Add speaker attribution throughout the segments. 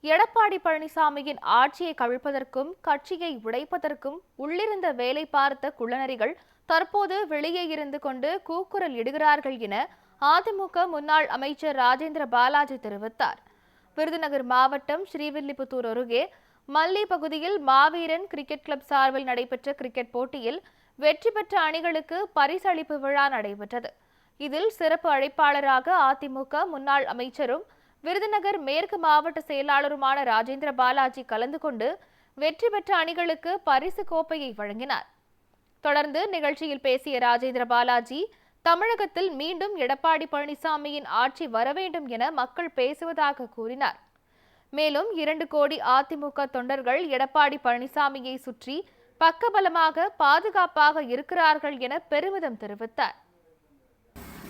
Speaker 1: எடப்பாடி பழனிசாமியின் ஆட்சியை கவிழ்ப்பதற்கும் கட்சியை உடைப்பதற்கும் உள்ளிருந்த வேலை பார்த்த குள்ளநரிகள் தற்போது வெளியே இருந்து கொண்டு கூக்குரல் இடுகிறார்கள் என அதிமுக முன்னாள் அமைச்சர் ராஜேந்திர பாலாஜி தெரிவித்தார். விருதுநகர் மாவட்டம் ஸ்ரீவில்லிபுத்தூர் அருகே மல்லி பகுதியில் மாவீரன் கிரிக்கெட் கிளப் சார்பில் நடைபெற்ற கிரிக்கெட் போட்டியில் வெற்றி பெற்ற அணிகளுக்கு பரிசளிப்பு விழா நடைபெற்றது. இதில் சிறப்பு அழைப்பாளராக அதிமுக முன்னாள் அமைச்சரும் விருதுநகர் மேற்கு மாவட்ட செயலாளருமான ராஜேந்திர பாலாஜி கலந்து கொண்டு வெற்றி பெற்ற அணிகளுக்கு பரிசு கோப்பையை வழங்கினார். தொடர்ந்து நிகழ்ச்சியில் பேசிய ராஜேந்திர பாலாஜி, தமிழகத்தில் மீண்டும் எடப்பாடி பழனிசாமியின் ஆட்சி வர வேண்டும் என மக்கள் பேசுவதாக கூறினார். மேலும் 2 கோடி அதிமுக தொண்டர்கள் எடப்பாடி பழனிசாமியை சுற்றி பக்கபலமாக பாதுகாப்பாக இருக்கிறார்கள் என பெருமிதம் தெரிவித்தார்.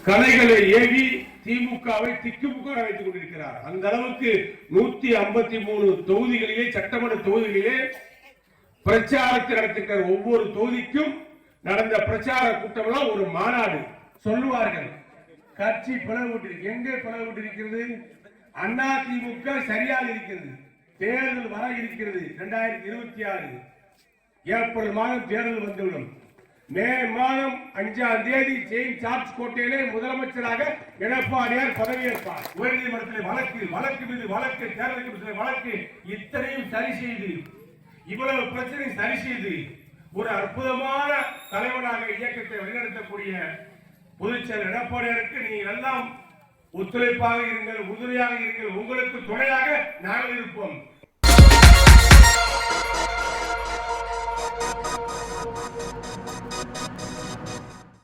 Speaker 2: கலைகளை ஏவி திமுகவை திக்குமுக வைத்துக் கொண்டிருக்கிறார். அந்த அளவுக்கு 153 தொகுதிகளிலே, சட்டமன்ற தொகுதிகளிலே பிரச்சாரத்தை நடத்துகிற ஒவ்வொரு தொகுதிக்கும் நடந்த பிரச்சார கூட்டம் ஒரு மாநாடு. சொல்லுவார்கள், கட்சி பிளவுபட்டிருக்கு. எங்கே பிளவுபட்டிருக்கிறது? அண்ணா திமுக சரியாக இருக்கிறது. தேர்தல் வர இருக்கிறது. 2026 ஏப்ரல் மாதம் தேர்தல் வந்துவிடும். மே மாதம் 5ஆம் தேதி செயின்ட் ஜார்ஜ் கோட்டையிலே முதலமைச்சராக எடப்பாடியார் பதவியேற்பார். உயர்நீதிமன்றத்தில் வழக்கு மீது வழக்கு, தேர்தல் கமிஷன் வழக்கு, இத்தனையும் சரி செய்து, இவ்வளவு பிரச்சனை சரி செய்து ஒரு அற்புதமான தலைவனாக இயக்கத்தை வழிநடத்தக்கூடிய பொதுச்செயலர் எடப்பாடியாருக்கு நீங்கள் எல்லாம் ஒத்துழைப்பாக இருங்கள், உறுதுணையாக இருங்கள். உங்களுக்கு துணையாக நாங்கள் இருப்போம்.